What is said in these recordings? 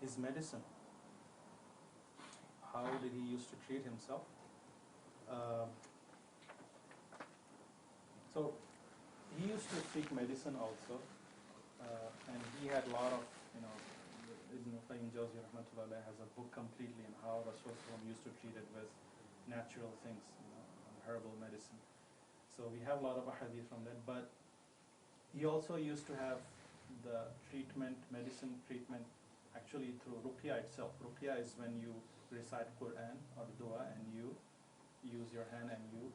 his medicine. How did he used to treat himself? So he used to seek medicine also, and he had a lot of, Ibn Qayyim Jawzi rahmatullah has a book completely on how Rasulullah used to treat it with natural things, herbal medicine. So we have a lot of ahadith from that, but he also used to have the medicine treatment actually through ruqya itself. Ruqya is when you recite Quran or dua and you use your hand and you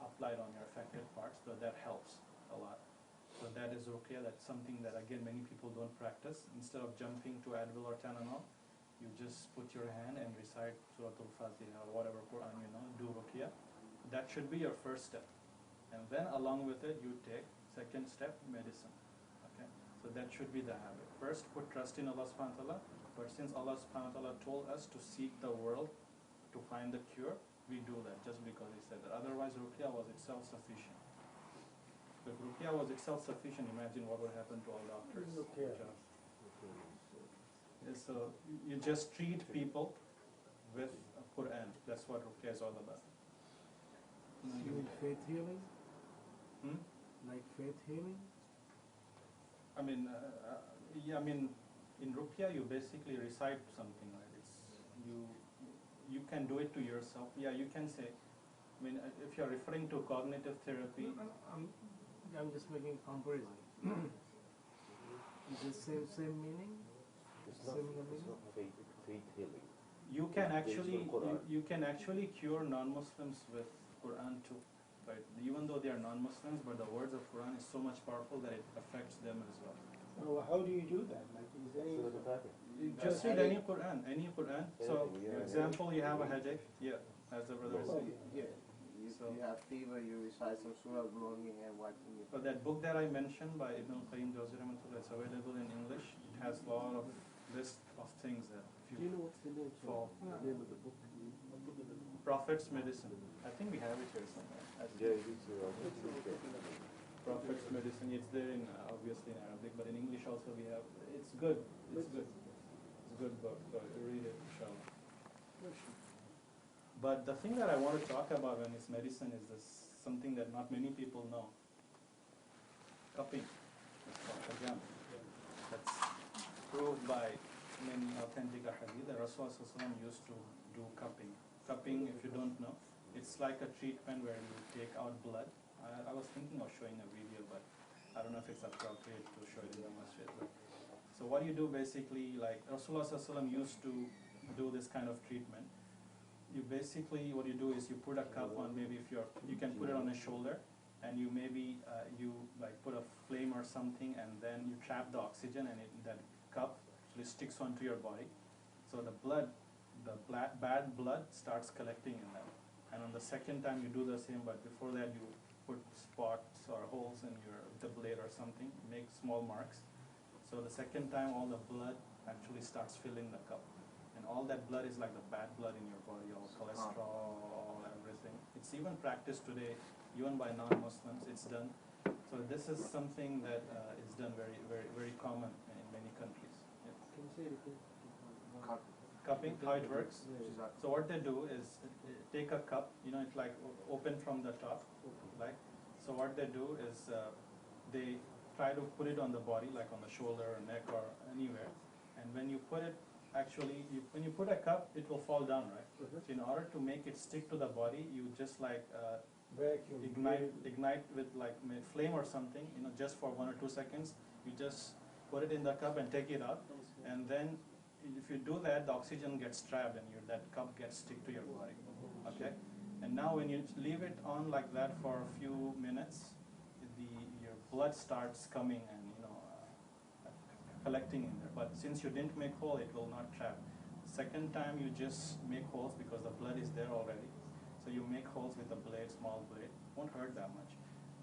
apply it on your affected parts, so that helps a lot. So that is ruqya. That's something that again many people don't practice. Instead of jumping to Advil or Tylenol, you just put your hand and recite Surah Al-Fatiha or whatever Quran do ruqya. That should be your first step. And then along with it, you take second step, medicine. Okay? So that should be the habit. First, put trust in Allah subhanahu wa ta'ala. But since Allah subhanahu wa ta'ala told us to seek the world to find the cure, we do that just because He said that. Otherwise, ruqya was itself sufficient. If ruqya was itself sufficient, imagine what would happen to all doctors. So you just treat people with Quran. That's what ruqya is all about. You mean faith healing? Like faith healing? I mean, in ruqya you basically recite something, right? You can do it to yourself. Yeah, you can say. I mean, if you're referring to cognitive therapy, I'm just making a comparison. Is it same meaning? It's not faith healing. You can actually cure non-Muslims with Quran too. Right? Even though they are non-Muslims, but the words of Quran is so much powerful that it affects them as well. So how do you do that? Like, is any Just read any Quran. So, for example, you have a headache. Yeah, as the brother said. Yeah. You have fever, you recite some surah belonging and wiping your. But that book that I mentioned by Ibn Qayyim Jawzi rahmatullah, it's available in English. It has a lot of list of things that if Do you know what's the name of the book? Prophet's Medicine. I think we have it here somewhere. Prophet's Medicine. It's there in obviously in Arabic, but in English also we have. It's good. It's good. It's a good book. So read it, inshallah. But the thing that I want to talk about when it's medicine is this something that not many people know. Cupping. It's called hajam. That's proved by many authentic ahadith that Rasulullah used to do cupping. Cupping, if you don't know, it's like a treatment where you take out blood. I was thinking of showing a video, but I don't know if it's appropriate to show it in the masjid. So what you do basically, like Rasulullah used to do this kind of treatment. You basically, what you do is you put a cup on, maybe if you can put it on a shoulder, and you maybe you like put a flame or something, and then you trap the oxygen, and that cup actually sticks onto your body. So the blood, bad blood starts collecting in that. And on the second time you do the same, but before that you put spots or holes in the blade or something, make small marks. So the second time all the blood actually starts filling the cup. And all that blood is like the bad blood in your body, all cholesterol, everything. It's even practiced today, even by non-Muslims, it's done. So this is something that is done very, very, very common in many countries. Yeah. Can you say it again? Cupping, how it works. So what they do is take a cup, it's like open from the top, like. So what they do is they try to put it on the body, like on the shoulder or neck or anywhere. And when you put it, actually, when you put a cup, it will fall down, right? So in order to make it stick to the body, you just like ignite with like flame or something, just for 1 or 2 seconds. You just put it in the cup and take it out, and then if you do that, the oxygen gets trapped and that cup gets stick to your body. Okay? And now when you leave it on like that for a few minutes, your blood starts coming and collecting in there. But since you didn't make hole, it will not trap. Second time you just make holes because the blood is there already. So you make holes with a blade, small blade. Won't hurt that much.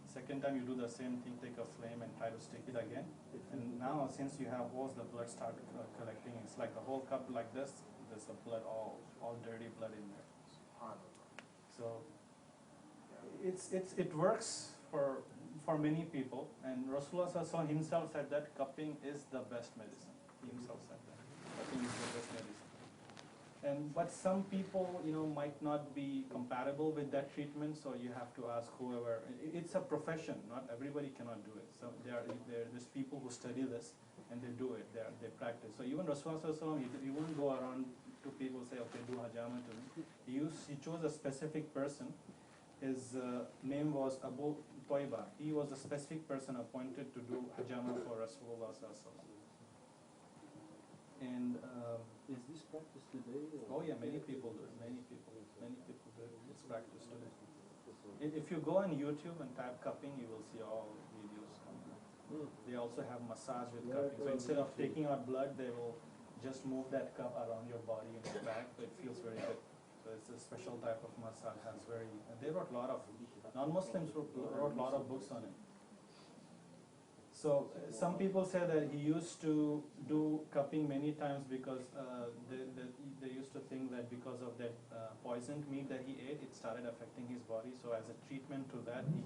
Second time you do the same thing, take a flame and try to stick it again. And now since you have holes, the blood starts collecting. It's like the whole cup like this. There's the blood, all dirty blood in there. So it works for many people. And Rasulullah himself said that cupping is the best medicine. He himself said that. Cupping is But some people, might not be compatible with that treatment, so you have to ask whoever. It's a profession, not everybody cannot do it. So there's people who study this, and they do it, they practice. So even Rasulullah, he wouldn't go around to people say, okay, do hajama to me. He chose a specific person. His name was Abu Toiba. He was a specific person appointed to do hajama for Rasulullah. And Is this practice today? oh yeah, many people do it. Many people do it. It's practiced today. If you go on YouTube and type cupping, you will see all videos coming up. They also have massage with cupping. So instead of taking out blood, they will just move that cup around your body and your back. So it feels very good. So it's a special type of massage. And they wrote a lot of non-Muslims wrote a lot of books on it. So some people say that he used to do cupping many times because they used to think that because of that poisoned meat that he ate, it started affecting his body. So as a treatment to that, he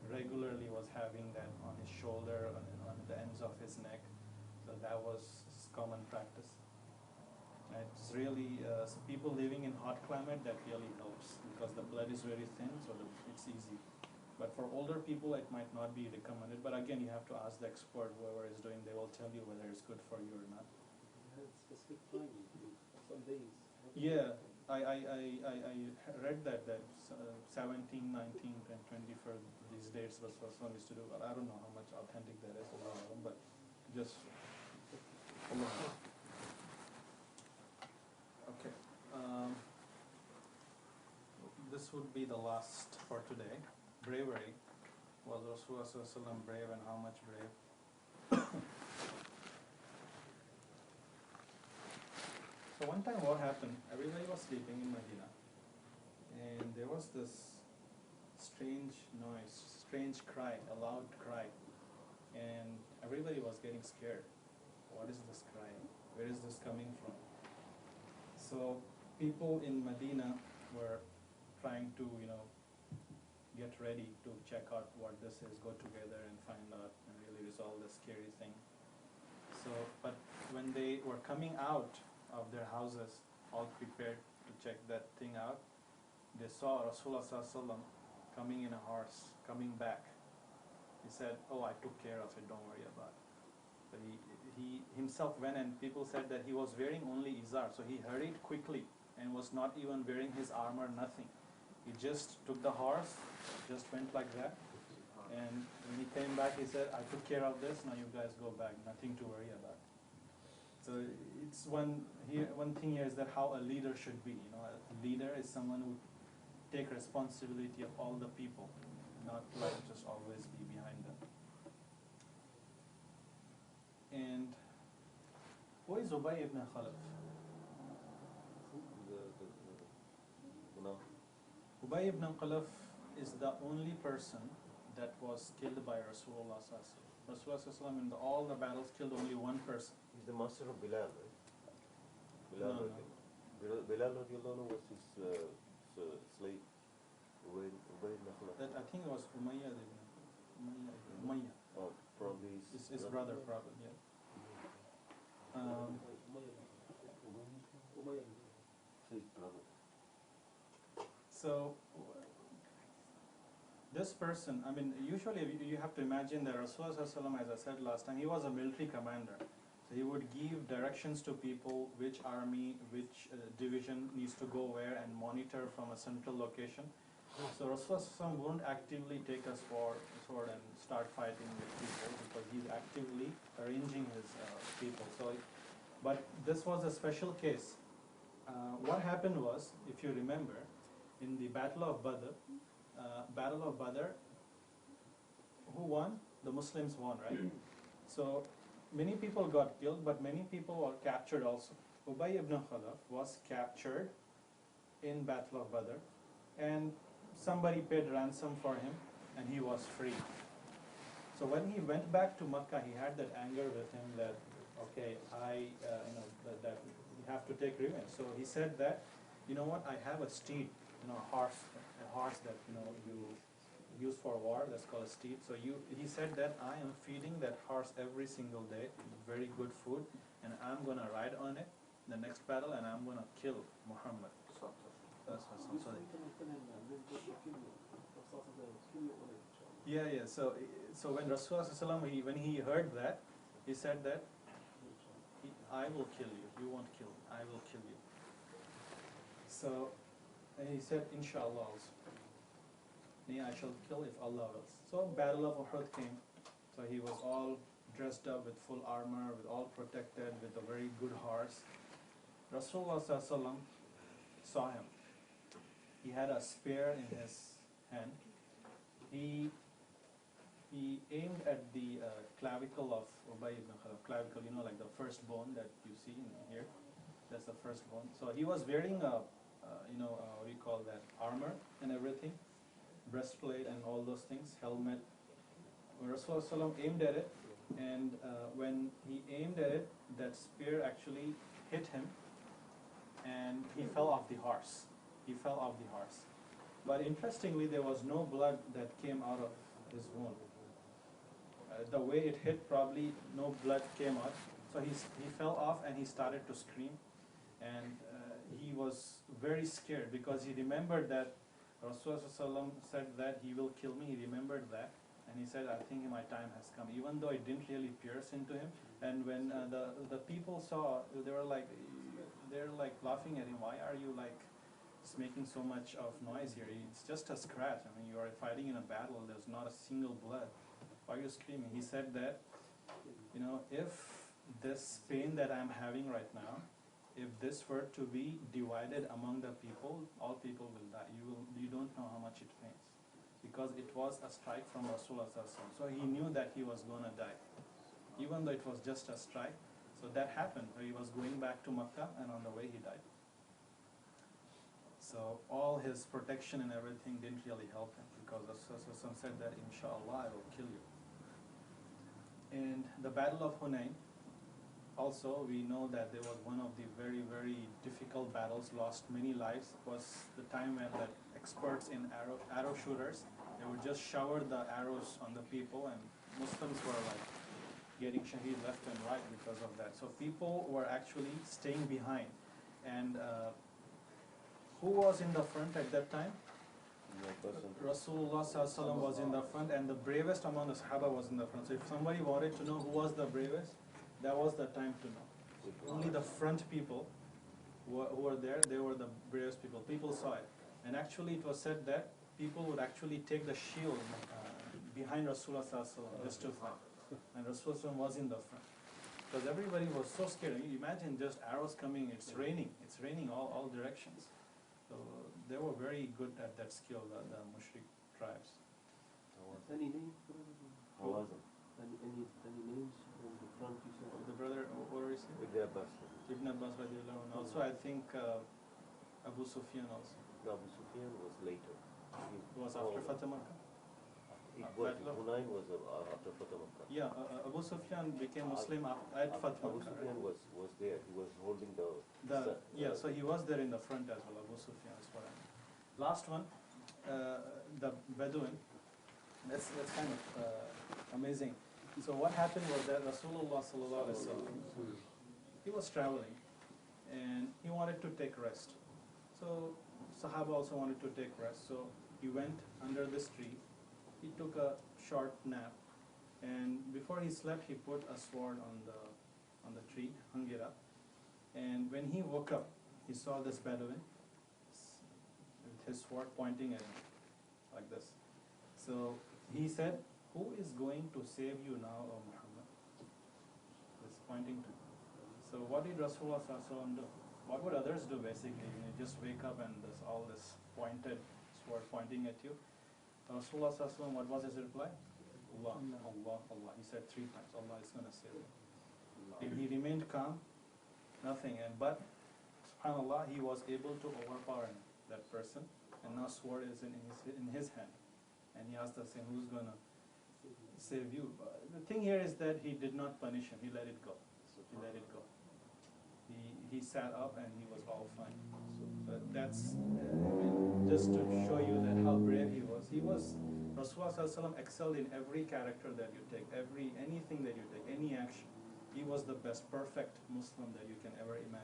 regularly was having that on his shoulder, on the ends of his neck. So that was common practice. And it's really, so people living in hot climate, that really helps because the blood is very thin, so it's easy. But for older people, it might not be recommended. But again, you have to ask the expert, whoever is doing, they will tell you whether it's good for you or not. Specific time, some days. Yeah, I read that 17, 19, and 20 for these dates was what some used to do. But I don't know how much authentic that is, but just. Okay. This would be the last for today. Bravery. Was Rasulullah brave, and how much brave? So one time what happened, everybody was sleeping in Medina, and there was this strange noise, strange cry, a loud cry, and everybody was getting scared. What is this cry? Where is this coming from? So people in Medina were trying to, get ready to check out what this is, go together and find out and really resolve this scary thing. So, but when they were coming out of their houses, all prepared to check that thing out, they saw Rasulullah ﷺ coming in a horse, coming back. He said, oh, I took care of it, don't worry about it. But he himself went, and people said that he was wearing only izar, so he hurried quickly and was not even wearing his armor, nothing. He just took the horse, just went like that, and when he came back, he said, I took care of this, now you guys go back, nothing to worry about. So it's one thing here is that how a leader should be. A leader is someone who take responsibility of all the people, not like just always be behind them. And who is Ubay ibn Khalaf? Ubay ibn Khalaf is the only person that was killed by Rasulullah ﷺ. Rasulullah ﷺ in all the battles killed only one person. He's the master of Bilal, right? Bilal, No. Bilal was his slave. Ubay ibn Khalaf. I think it was Umayyah ibn Umayyah. Oh, probably His brother, probably, yeah. His brother. So this person, usually you have to imagine that Rasulullah ﷺ, as I said last time, he was a military commander. So he would give directions to people, which army, which division needs to go where, and monitor from a central location. So Rasulullah ﷺ won't actively take a sword and start fighting with people, because he's actively arranging his people. But this was a special case. What happened was, if you remember, in the Battle of Badr, who won? The Muslims won, right? So many people got killed, but many people were captured also. Ubay ibn Khalaf was captured in Battle of Badr, and somebody paid ransom for him, and he was free. So when he went back to Makkah, he had that anger with him that, okay, that you have to take revenge. So he said that, you know what, I have a steed, a horse that you use for war. That's called a steed. So he said that I am feeding that horse every single day, very good food, and I'm gonna ride on it, the next battle, and I'm going to kill Muhammad. That's what so yeah. So when Rasulullah when he heard that, he said that I will kill you. You won't kill me. I will kill you. So and he said, Inshallah also. Me, I shall kill if Allah wills. So Battle of Uhud came. So he was all dressed up with full armor, with all protected, with a very good horse. Rasulullah saw him. He had a spear in his hand. He aimed at the clavicle of Ubay ibn Khalaf. Clavicle, like the first bone that you see in here. That's the first bone. So he was wearing a, what do you call that, armor and everything, breastplate and all those things, helmet. When Rasulullah aimed at it, and when he aimed at it, that spear actually hit him, and he fell off the horse. But interestingly, there was no blood that came out of his wound. The way it hit, probably no blood came out. So he fell off and he started to scream, and he was very scared because he remembered that Rasulullah said that he will kill me. He remembered that, and he said, I think my time has come, even though it didn't really pierce into him. And when the people saw, they're like laughing at him. Why are you making so much of noise here? It's just a scratch. I mean, you are fighting in a battle. There's not a single blood. Why are you screaming? He said that, if this pain that I'm having right now, if this were to be divided among the people, all people will die. You don't know how much it pains, because it was a strike from Rasulullah. So he knew that he was going to die, even though it was just a strike. So that happened. He was going back to Makkah, and on the way he died. So all his protection and everything didn't really help him, because Rasulullah said that, Inshallah, I will kill you. And the Battle of Hunain, also we know that there was one of the very, very difficult battles, lost many lives. It was the time when the experts in arrow shooters, they would just shower the arrows on the people, and Muslims were getting shaheed left and right because of that. So people were actually staying behind. And who was in the front at that time? Rasulullah was in the front, and the bravest among the Sahaba was in the front. So if somebody wanted to know who was the bravest, that was the time to know. Only the front people who were there, they were the bravest people. People saw it. And actually it was said that people would actually take the shield behind Rasulullah just to fight. And Rasulullah was in the front. Because everybody was so scared. You imagine just arrows coming, it's raining all directions. So they were very good at that skill, the Mushrik tribes. Any name? How was it? Any names from the front you said? The brother, what are you saying? Ibn Abbas. Ibn Abbas radiallahu anhu. Also, I think Abu Sufyan also. No, Abu Sufyan was later. It was after Fatah Makkah? Hunain was after Fatah Makkah. Yeah, Abu Sufyan became Muslim at Fatah Abu Makkah. Sufyan was there. He was holding Yeah, so he was there in the front as well, Abu Sufyan is what I mean. Last one, the Bedouin. That's kind of amazing. So what happened was that Rasulullah sallallahu alaihi wasallam, he was traveling and he wanted to take rest. So Sahaba also wanted to take rest. So he went under this tree. He took a short nap, and before he slept, he put a sword on the tree, hung it up. And when he woke up, he saw this Bedouin with his sword pointing at him like this. So he said, who is going to save you now, O Muhammad? It's pointing to him. So what did Rasulullah do? What would others do basically? You just wake up and there's all this pointed sword pointing at you. Rasulullah, what was his reply? Allah, Allah, Allah. He said 3 times, Allah is going to save you. And he remained calm, nothing. But, subhanAllah, he was able to overpower that person. And now sword is in his hand. And he asked us, who's going to save you? The thing here is that he did not punish him. He let it go. He let it go. He sat up and he was all fine. So that's just to show you that how brave he was. Rasulullah excelled in every character that you take, anything that you take, any action. He was the best, perfect Muslim that you can ever imagine.